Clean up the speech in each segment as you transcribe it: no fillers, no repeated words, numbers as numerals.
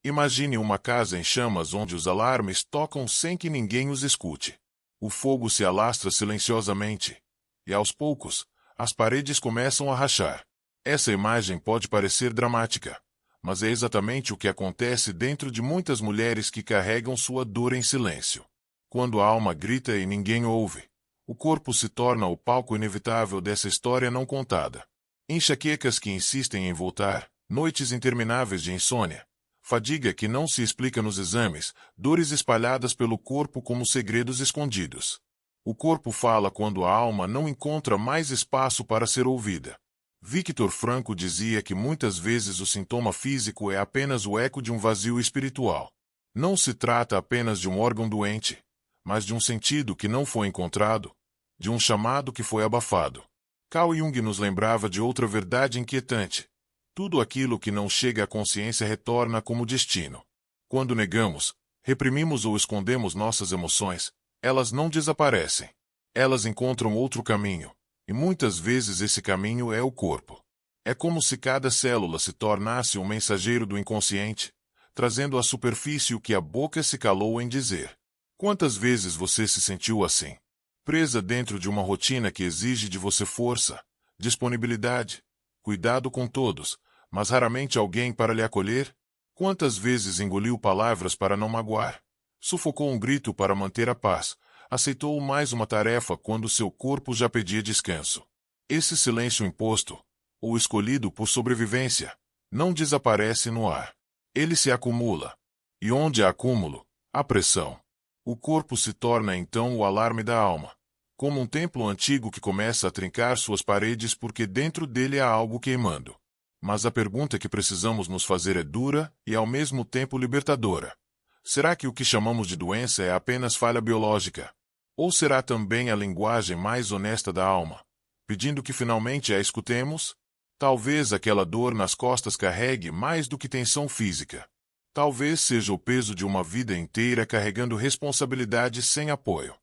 Imagine uma casa em chamas onde os alarmes tocam sem que ninguém os escute. O fogo se alastra silenciosamente. E aos poucos, as paredes começam a rachar. Essa imagem pode parecer dramática, mas é exatamente o que acontece dentro de muitas mulheres que carregam sua dor em silêncio. Quando a alma grita e ninguém ouve, o corpo se torna o palco inevitável dessa história não contada. Enxaquecas que insistem em voltar, noites intermináveis de insônia, fadiga que não se explica nos exames, dores espalhadas pelo corpo como segredos escondidos. O corpo fala quando a alma não encontra mais espaço para ser ouvida. Viktor Frankl dizia que muitas vezes o sintoma físico é apenas o eco de um vazio espiritual. Não se trata apenas de um órgão doente, mas de um sentido que não foi encontrado, de um chamado que foi abafado. Carl Jung nos lembrava de outra verdade inquietante. Tudo aquilo que não chega à consciência retorna como destino. Quando negamos, reprimimos ou escondemos nossas emoções, elas não desaparecem. Elas encontram outro caminho, e muitas vezes esse caminho é o corpo. É como se cada célula se tornasse um mensageiro do inconsciente, trazendo à superfície o que a boca se calou em dizer. Quantas vezes você se sentiu assim? Presa dentro de uma rotina que exige de você força, disponibilidade, cuidado com todos, mas raramente alguém para lhe acolher? Quantas vezes engoliu palavras para não magoar? Sufocou um grito para manter a paz, aceitou mais uma tarefa quando seu corpo já pedia descanso. Esse silêncio imposto, ou escolhido por sobrevivência, não desaparece no ar. Ele se acumula. E onde há acúmulo, há pressão. O corpo se torna então o alarme da alma, como um templo antigo que começa a trincar suas paredes porque dentro dele há algo queimando. Mas a pergunta que precisamos nos fazer é dura e ao mesmo tempo libertadora. Será que o que chamamos de doença é apenas falha biológica? Ou será também a linguagem mais honesta da alma, pedindo que finalmente a escutemos? Talvez aquela dor nas costas carregue mais do que tensão física. Talvez seja o peso de uma vida inteira carregando responsabilidades sem apoio.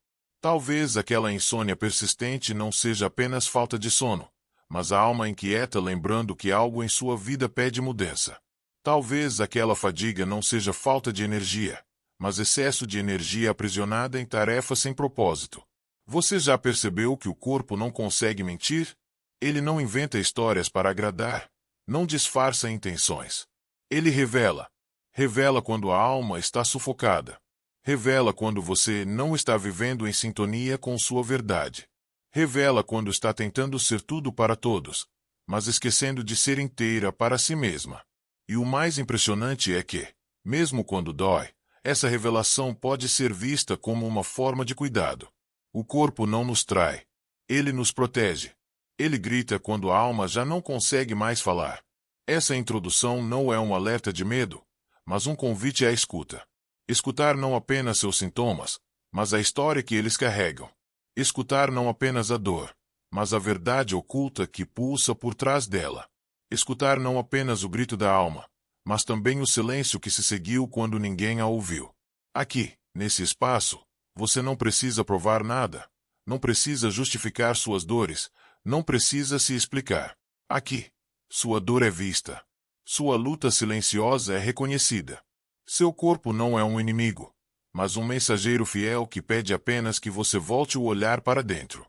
Talvez aquela insônia persistente não seja apenas falta de sono, mas a alma inquieta lembrando que algo em sua vida pede mudança. Talvez aquela fadiga não seja falta de energia, mas excesso de energia aprisionada em tarefas sem propósito. Você já percebeu que o corpo não consegue mentir? Ele não inventa histórias para agradar, não disfarça intenções. Ele revela. Revela quando a alma está sufocada. Revela quando você não está vivendo em sintonia com sua verdade. Revela quando está tentando ser tudo para todos, mas esquecendo de ser inteira para si mesma. E o mais impressionante é que, mesmo quando dói, essa revelação pode ser vista como uma forma de cuidado. O corpo não nos trai. Ele nos protege. Ele grita quando a alma já não consegue mais falar. Essa introdução não é um alerta de medo, mas um convite à escuta. Escutar não apenas seus sintomas, mas a história que eles carregam. Escutar não apenas a dor, mas a verdade oculta que pulsa por trás dela. Escutar não apenas o grito da alma, mas também o silêncio que se seguiu quando ninguém a ouviu. Aqui, nesse espaço, você não precisa provar nada, não precisa justificar suas dores, não precisa se explicar. Aqui, sua dor é vista. Sua luta silenciosa é reconhecida. Seu corpo não é um inimigo, mas um mensageiro fiel que pede apenas que você volte o olhar para dentro.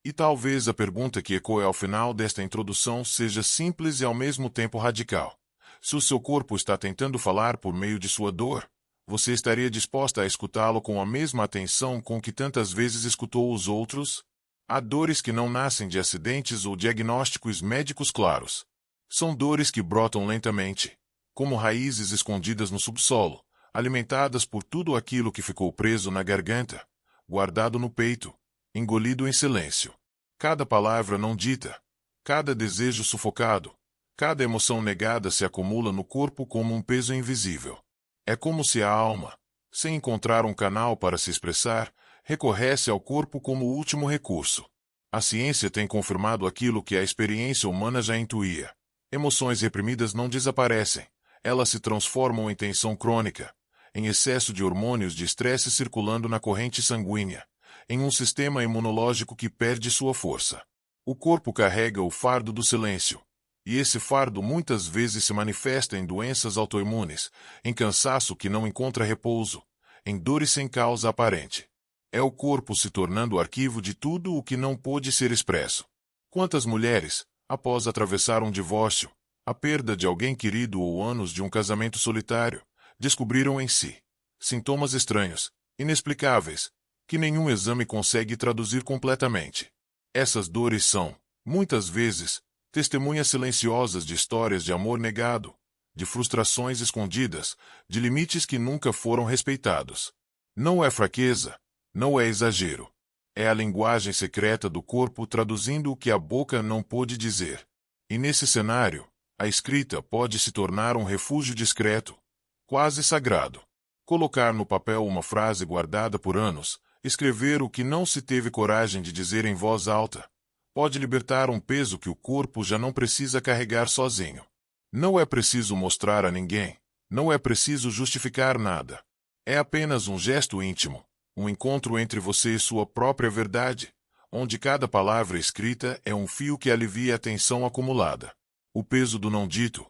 E talvez a pergunta que ecoe ao final desta introdução seja simples e ao mesmo tempo radical. Se o seu corpo está tentando falar por meio de sua dor, você estaria disposta a escutá-lo com a mesma atenção com que tantas vezes escutou os outros? Há dores que não nascem de acidentes ou diagnósticos médicos claros. São dores que brotam lentamente, como raízes escondidas no subsolo, alimentadas por tudo aquilo que ficou preso na garganta, guardado no peito, engolido em silêncio. Cada palavra não dita, cada desejo sufocado, cada emoção negada se acumula no corpo como um peso invisível. É como se a alma, sem encontrar um canal para se expressar, recorresse ao corpo como último recurso. A ciência tem confirmado aquilo que a experiência humana já intuía. Emoções reprimidas não desaparecem, elas se transformam em tensão crônica, em excesso de hormônios de estresse circulando na corrente sanguínea, em um sistema imunológico que perde sua força. O corpo carrega o fardo do silêncio, E esse fardo muitas vezes se manifesta em doenças autoimunes, em cansaço que não encontra repouso, em dores sem causa aparente. É o corpo se tornando o arquivo de tudo o que não pôde ser expresso. Quantas mulheres, após atravessar um divórcio, a perda de alguém querido ou anos de um casamento solitário, descobriram em si sintomas estranhos, inexplicáveis, que nenhum exame consegue traduzir completamente. Essas dores são, muitas vezes, testemunhas silenciosas de histórias de amor negado, de frustrações escondidas, de limites que nunca foram respeitados. Não é fraqueza, não é exagero. É a linguagem secreta do corpo traduzindo o que a boca não pôde dizer. E nesse cenário, a escrita pode se tornar um refúgio discreto, quase sagrado. Colocar no papel uma frase guardada por anos, escrever o que não se teve coragem de dizer em voz alta, pode libertar um peso que o corpo já não precisa carregar sozinho. Não é preciso mostrar a ninguém, não é preciso justificar nada. É apenas um gesto íntimo, um encontro entre você e sua própria verdade, onde cada palavra escrita é um fio que alivia a tensão acumulada. O peso do não dito,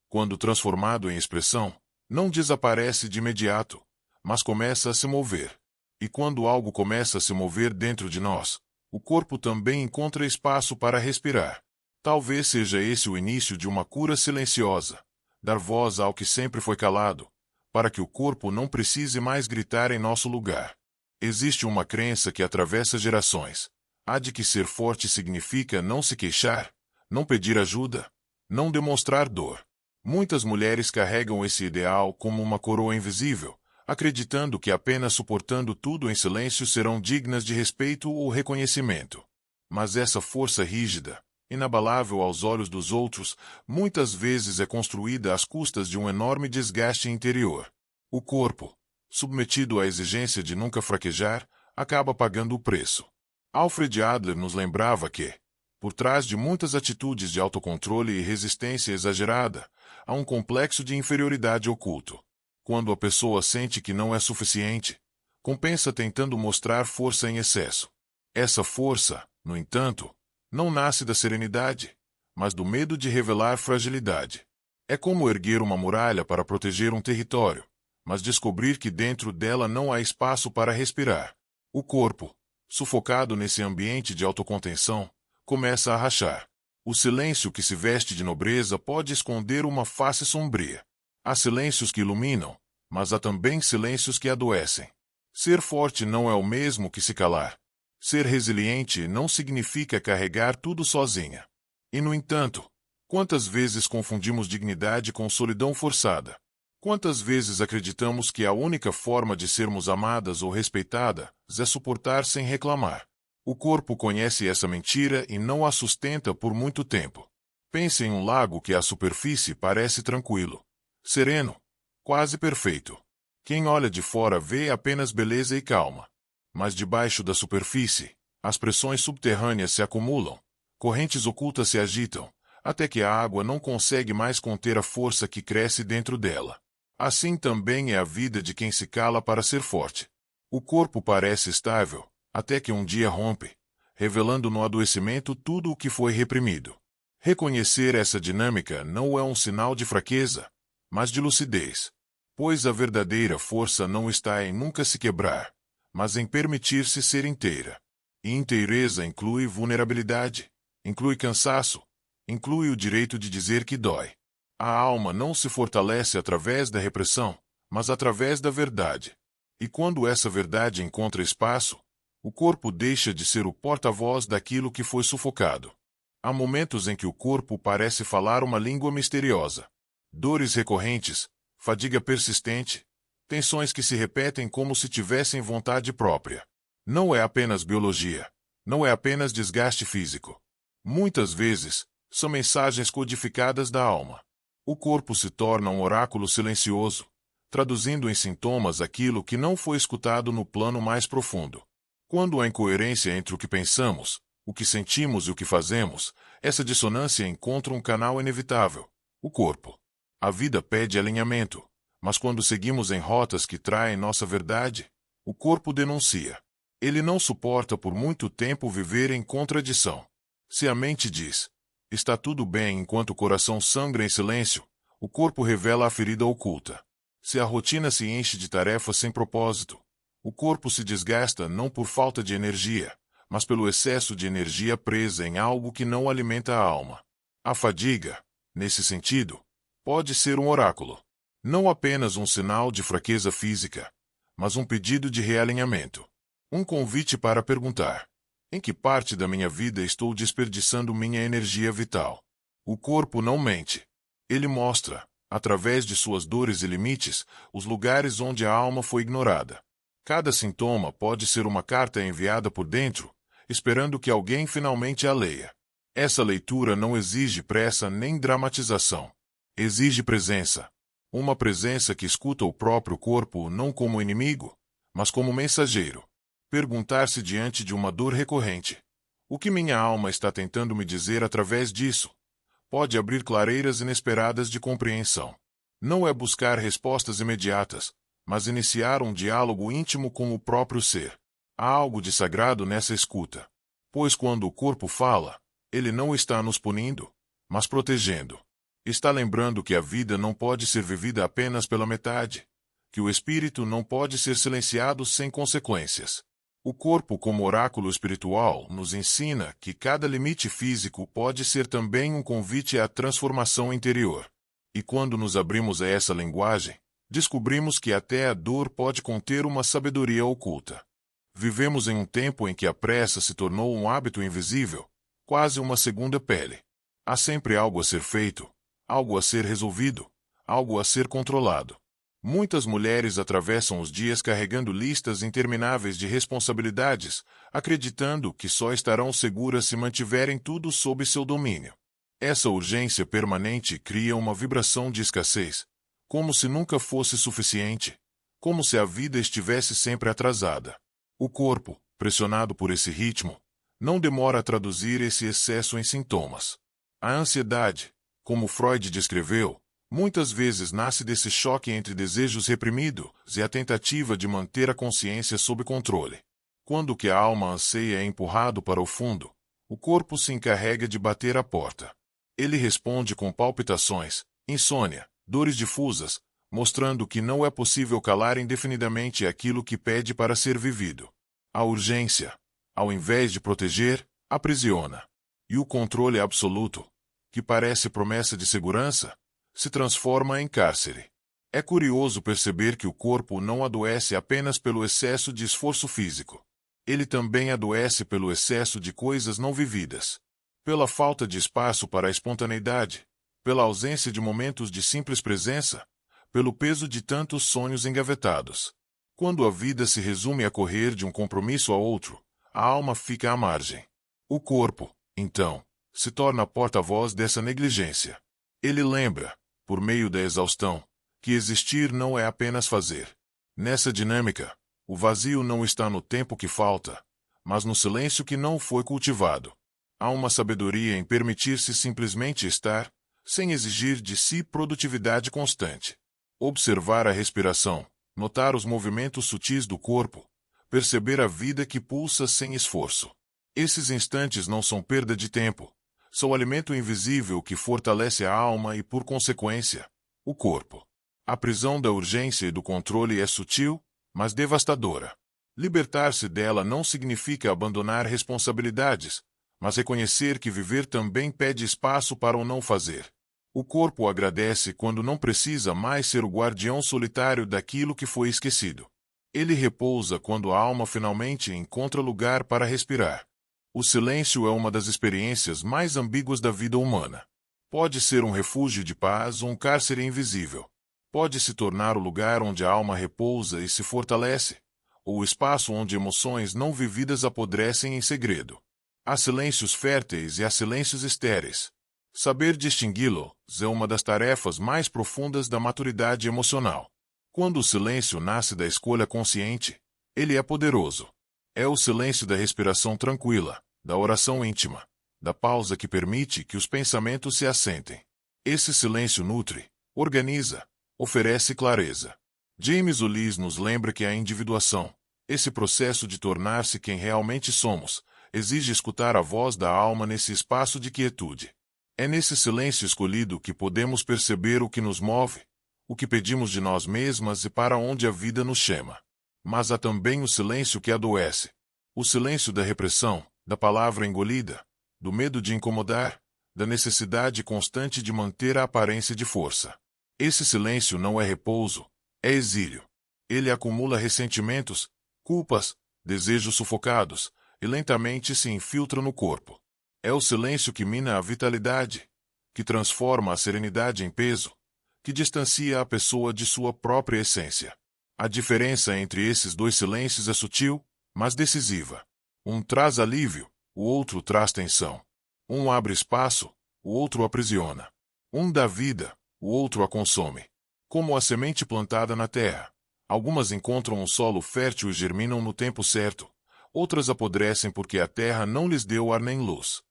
quando transformado em expressão, não desaparece de imediato, mas começa a se mover. E quando algo começa a se mover dentro de nós, o corpo também encontra espaço para respirar. Talvez seja esse o início de uma cura silenciosa, dar voz ao que sempre foi calado, para que o corpo não precise mais gritar em nosso lugar. Existe uma crença que atravessa gerações, a de que ser forte significa não se queixar, não pedir ajuda, não demonstrar dor. Muitas mulheres carregam esse ideal como uma coroa invisível, acreditando que apenas suportando tudo em silêncio serão dignas de respeito ou reconhecimento. Mas essa força rígida, inabalável aos olhos dos outros, muitas vezes é construída às custas de um enorme desgaste interior. O corpo, submetido à exigência de nunca fraquejar, acaba pagando o preço. Alfred Adler nos lembrava que, por trás de muitas atitudes de autocontrole e resistência exagerada, há um complexo de inferioridade oculto. Quando a pessoa sente que não é suficiente, compensa tentando mostrar força em excesso. Essa força, no entanto, não nasce da serenidade, mas do medo de revelar fragilidade. É como erguer uma muralha para proteger um território, mas descobrir que dentro dela não há espaço para respirar. O corpo, sufocado nesse ambiente de autocontenção, começa a rachar. O silêncio que se veste de nobreza pode esconder uma face sombria. Há silêncios que iluminam, mas há também silêncios que adoecem. Ser forte não é o mesmo que se calar. Ser resiliente não significa carregar tudo sozinha. E, no entanto, quantas vezes confundimos dignidade com solidão forçada? Quantas vezes acreditamos que a única forma de sermos amadas ou respeitadas é suportar sem reclamar? O corpo conhece essa mentira e não a sustenta por muito tempo. Pense em um lago que à superfície parece tranquilo, sereno, quase perfeito. Quem olha de fora vê apenas beleza e calma. Mas debaixo da superfície, as pressões subterrâneas se acumulam, correntes ocultas se agitam, até que a água não consegue mais conter a força que cresce dentro dela. Assim também é a vida de quem se cala para ser forte. O corpo parece estável, até que um dia rompe, revelando no adoecimento tudo o que foi reprimido. Reconhecer essa dinâmica não é um sinal de fraqueza, mas de lucidez, pois a verdadeira força não está em nunca se quebrar, mas em permitir-se ser inteira. E inteireza inclui vulnerabilidade, inclui cansaço, inclui o direito de dizer que dói. A alma não se fortalece através da repressão, mas através da verdade. E quando essa verdade encontra espaço, o corpo deixa de ser o porta-voz daquilo que foi sufocado. Há momentos em que o corpo parece falar uma língua misteriosa. Dores recorrentes, fadiga persistente, tensões que se repetem como se tivessem vontade própria. Não é apenas biologia. Não é apenas desgaste físico. Muitas vezes, são mensagens codificadas da alma. O corpo se torna um oráculo silencioso, traduzindo em sintomas aquilo que não foi escutado no plano mais profundo. Quando há incoerência entre o que pensamos, o que sentimos e o que fazemos, essa dissonância encontra um canal inevitável: o corpo. A vida pede alinhamento, mas quando seguimos em rotas que traem nossa verdade, o corpo denuncia. Ele não suporta por muito tempo viver em contradição. Se a mente diz, Está tudo bem enquanto o coração sangra em silêncio, o corpo revela a ferida oculta. Se a rotina se enche de tarefas sem propósito, o corpo se desgasta não por falta de energia, mas pelo excesso de energia presa em algo que não alimenta a alma. A fadiga, nesse sentido, pode ser um oráculo. Não apenas um sinal de fraqueza física, mas um pedido de realinhamento. Um convite para perguntar: em que parte da minha vida estou desperdiçando minha energia vital? O corpo não mente. Ele mostra, através de suas dores e limites, os lugares onde a alma foi ignorada. Cada sintoma pode ser uma carta enviada por dentro, esperando que alguém finalmente a leia. Essa leitura não exige pressa nem dramatização. Exige presença. Uma presença que escuta o próprio corpo não como inimigo, mas como mensageiro. Perguntar-se diante de uma dor recorrente: o que minha alma está tentando me dizer através disso? Pode abrir clareiras inesperadas de compreensão. Não é buscar respostas imediatas, mas iniciar um diálogo íntimo com o próprio ser. Há algo de sagrado nessa escuta. Pois quando o corpo fala, ele não está nos punindo, mas protegendo. Está lembrando que a vida não pode ser vivida apenas pela metade, que o espírito não pode ser silenciado sem consequências. O corpo, como oráculo espiritual, nos ensina que cada limite físico pode ser também um convite à transformação interior. E quando nos abrimos a essa linguagem, descobrimos que até a dor pode conter uma sabedoria oculta. Vivemos em um tempo em que a pressa se tornou um hábito invisível, quase uma segunda pele. Há sempre algo a ser feito, algo a ser resolvido, algo a ser controlado. Muitas mulheres atravessam os dias carregando listas intermináveis de responsabilidades, acreditando que só estarão seguras se mantiverem tudo sob seu domínio. Essa urgência permanente cria uma vibração de escassez, como se nunca fosse suficiente, como se a vida estivesse sempre atrasada. O corpo, pressionado por esse ritmo, não demora a traduzir esse excesso em sintomas. A ansiedade, como Freud descreveu, muitas vezes nasce desse choque entre desejos reprimidos e a tentativa de manter a consciência sob controle. Quando o que a alma anseia é empurrado para o fundo, o corpo se encarrega de bater a porta. Ele responde com palpitações, insônia, dores difusas, mostrando que não é possível calar indefinidamente aquilo que pede para ser vivido. A urgência, ao invés de proteger, aprisiona. E o controle absoluto, que parece promessa de segurança, se transforma em cárcere. É curioso perceber que o corpo não adoece apenas pelo excesso de esforço físico. Ele também adoece pelo excesso de coisas não vividas. Pela falta de espaço para a espontaneidade, pela ausência de momentos de simples presença, pelo peso de tantos sonhos engavetados. Quando a vida se resume a correr de um compromisso a outro, a alma fica à margem. O corpo, então, se torna porta-voz dessa negligência. Ele lembra, por meio da exaustão, que existir não é apenas fazer. Nessa dinâmica, o vazio não está no tempo que falta, mas no silêncio que não foi cultivado. Há uma sabedoria em permitir-se simplesmente estar, sem exigir de si produtividade constante. Observar a respiração, notar os movimentos sutis do corpo, perceber a vida que pulsa sem esforço. Esses instantes não são perda de tempo, são alimento invisível que fortalece a alma e, por consequência, o corpo. A prisão da urgência e do controle é sutil, mas devastadora. Libertar-se dela não significa abandonar responsabilidades, mas reconhecer que viver também pede espaço para o não fazer. O corpo agradece quando não precisa mais ser o guardião solitário daquilo que foi esquecido. Ele repousa quando a alma finalmente encontra lugar para respirar. O silêncio é uma das experiências mais ambíguas da vida humana. Pode ser um refúgio de paz ou um cárcere invisível. Pode se tornar o lugar onde a alma repousa e se fortalece, ou o espaço onde emoções não vividas apodrecem em segredo. Há silêncios férteis e há silêncios estéreis. Saber distingui-los é uma das tarefas mais profundas da maturidade emocional. Quando o silêncio nasce da escolha consciente, ele é poderoso. É o silêncio da respiração tranquila, da oração íntima, da pausa que permite que os pensamentos se assentem. Esse silêncio nutre, organiza, oferece clareza. James Ulis nos lembra que a individuação, esse processo de tornar-se quem realmente somos, exige escutar a voz da alma nesse espaço de quietude. É nesse silêncio escolhido que podemos perceber o que nos move, o que pedimos de nós mesmas e para onde a vida nos chama. Mas há também o silêncio que adoece. O silêncio da repressão, da palavra engolida, do medo de incomodar, da necessidade constante de manter a aparência de força. Esse silêncio não é repouso, é exílio. Ele acumula ressentimentos, culpas, desejos sufocados, e lentamente se infiltra no corpo. É o silêncio que mina a vitalidade, que transforma a serenidade em peso, que distancia a pessoa de sua própria essência. A diferença entre esses dois silêncios é sutil, mas decisiva. Um traz alívio, o outro traz tensão. Um abre espaço, o outro aprisiona. Um dá vida, o outro a consome. Como a semente plantada na terra. Algumas encontram um solo fértil e germinam no tempo certo. Outras apodrecem porque a terra não lhes deu ar nem luz.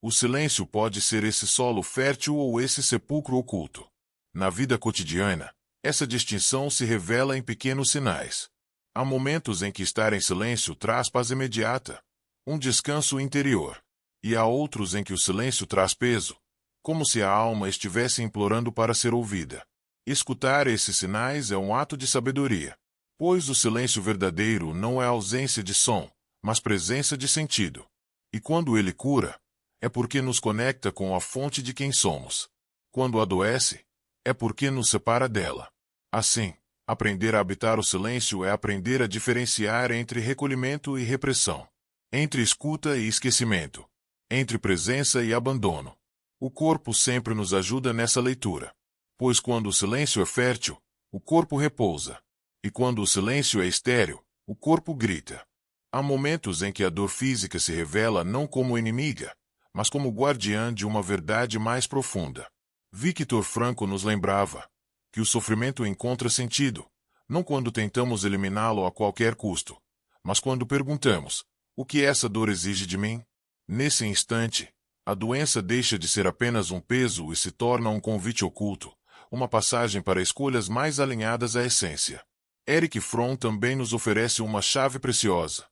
O silêncio pode ser esse solo fértil ou esse sepulcro oculto. Na vida cotidiana, essa distinção se revela em pequenos sinais. Há momentos em que estar em silêncio traz paz imediata, um descanso interior. E há outros em que o silêncio traz peso, como se a alma estivesse implorando para ser ouvida. Escutar esses sinais é um ato de sabedoria, pois o silêncio verdadeiro não é ausência de som, mas presença de sentido. E quando ele cura, é porque nos conecta com a fonte de quem somos. Quando adoece, é porque nos separa dela. Assim, aprender a habitar o silêncio é aprender a diferenciar entre recolhimento e repressão, entre escuta e esquecimento, entre presença e abandono. O corpo sempre nos ajuda nessa leitura, pois quando o silêncio é fértil, o corpo repousa, e quando o silêncio é estéril, o corpo grita. Há momentos em que a dor física se revela não como inimiga, mas como guardiã de uma verdade mais profunda. Victor Frankl nos lembrava que o sofrimento encontra sentido, não quando tentamos eliminá-lo a qualquer custo, mas quando perguntamos, o que essa dor exige de mim? Nesse instante, a doença deixa de ser apenas um peso e se torna um convite oculto, uma passagem para escolhas mais alinhadas à essência. Erich Fromm também nos oferece uma chave preciosa.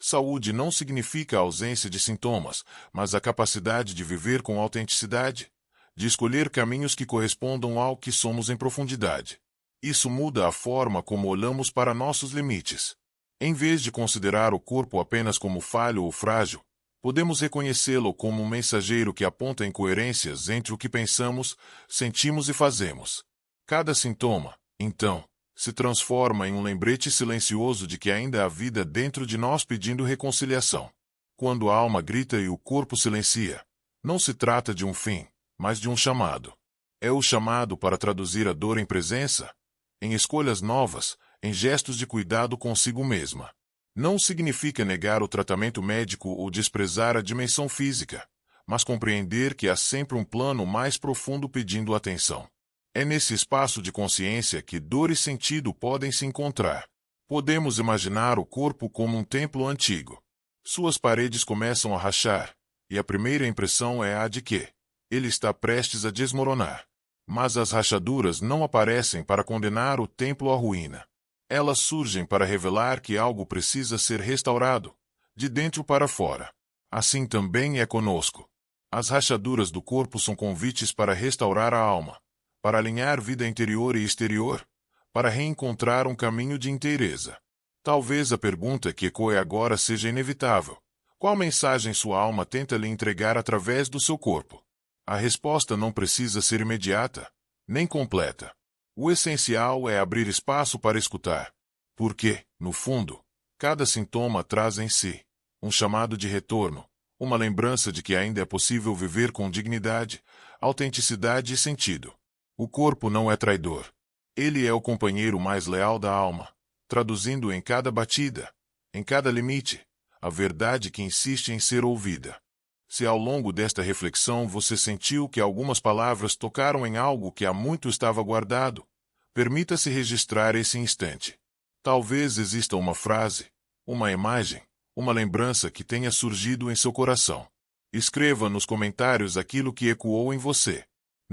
Saúde não significa a ausência de sintomas, mas a capacidade de viver com autenticidade, de escolher caminhos que correspondam ao que somos em profundidade. Isso muda a forma como olhamos para nossos limites. Em vez de considerar o corpo apenas como falho ou frágil, podemos reconhecê-lo como um mensageiro que aponta incoerências entre o que pensamos, sentimos e fazemos. Cada sintoma, então, se transforma em um lembrete silencioso de que ainda há vida dentro de nós pedindo reconciliação. Quando a alma grita e o corpo silencia, não se trata de um fim, mas de um chamado. É o chamado para traduzir a dor em presença, em escolhas novas, em gestos de cuidado consigo mesma. Não significa negar o tratamento médico ou desprezar a dimensão física, mas compreender que há sempre um plano mais profundo pedindo atenção. É nesse espaço de consciência que dor e sentido podem se encontrar. Podemos imaginar o corpo como um templo antigo. Suas paredes começam a rachar, e a primeira impressão é a de que ele está prestes a desmoronar. Mas as rachaduras não aparecem para condenar o templo à ruína. Elas surgem para revelar que algo precisa ser restaurado, de dentro para fora. Assim também é conosco. As rachaduras do corpo são convites para restaurar a alma, para alinhar vida interior e exterior, para reencontrar um caminho de inteireza. Talvez a pergunta que ecoe agora seja inevitável. Qual mensagem sua alma tenta lhe entregar através do seu corpo? A resposta não precisa ser imediata, nem completa. O essencial é abrir espaço para escutar. Porque, no fundo, cada sintoma traz em si um chamado de retorno, uma lembrança de que ainda é possível viver com dignidade, autenticidade e sentido. O corpo não é traidor. Ele é o companheiro mais leal da alma, traduzindo em cada batida, em cada limite, a verdade que insiste em ser ouvida. Se ao longo desta reflexão você sentiu que algumas palavras tocaram em algo que há muito estava guardado, permita-se registrar esse instante. Talvez exista uma frase, uma imagem, uma lembrança que tenha surgido em seu coração. Escreva nos comentários aquilo que ecoou em você.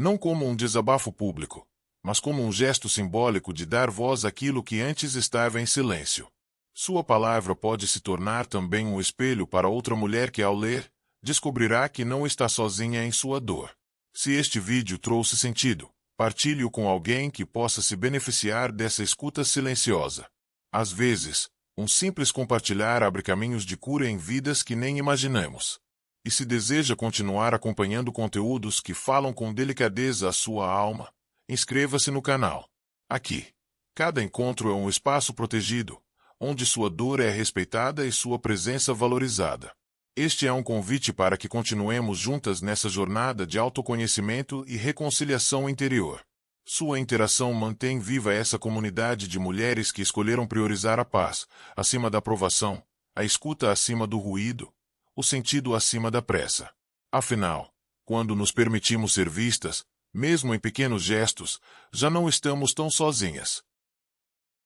Não como um desabafo público, mas como um gesto simbólico de dar voz àquilo que antes estava em silêncio. Sua palavra pode se tornar também um espelho para outra mulher que, ao ler, descobrirá que não está sozinha em sua dor. Se este vídeo trouxe sentido, partilhe-o com alguém que possa se beneficiar dessa escuta silenciosa. Às vezes, um simples compartilhar abre caminhos de cura em vidas que nem imaginamos. E se deseja continuar acompanhando conteúdos que falam com delicadeza à sua alma, inscreva-se no canal. Aqui, cada encontro é um espaço protegido, onde sua dor é respeitada e sua presença valorizada. Este é um convite para que continuemos juntas nessa jornada de autoconhecimento e reconciliação interior. Sua interação mantém viva essa comunidade de mulheres que escolheram priorizar a paz, acima da aprovação, a escuta acima do ruído, o sentido acima da pressa. Afinal, quando nos permitimos ser vistas, mesmo em pequenos gestos, já não estamos tão sozinhas.